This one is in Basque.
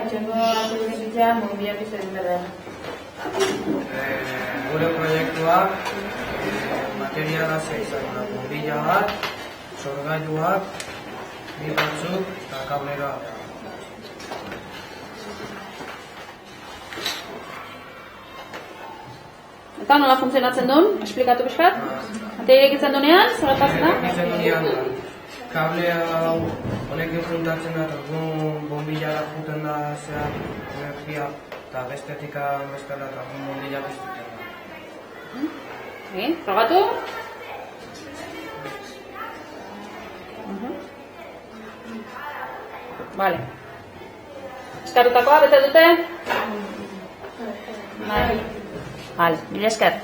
etxengo atibitzean bombilak izan berda. Gure proiektuak materiala izan da, bombilla bat, sorgailuak, bi batzuk eta kablera. Eta nola funtzionatzen duen? Esplikatu pixkat? Bateria egitzen duenean, zer gertatzen da? Egitzen duenean, kable hau honekin juntatzen da, eta bombillara juten da zehar energia, eta bestetik bestela eta bombilla bestetik. Probatu? Vale. Eskartutakoa bete dute? Vale, mila esker.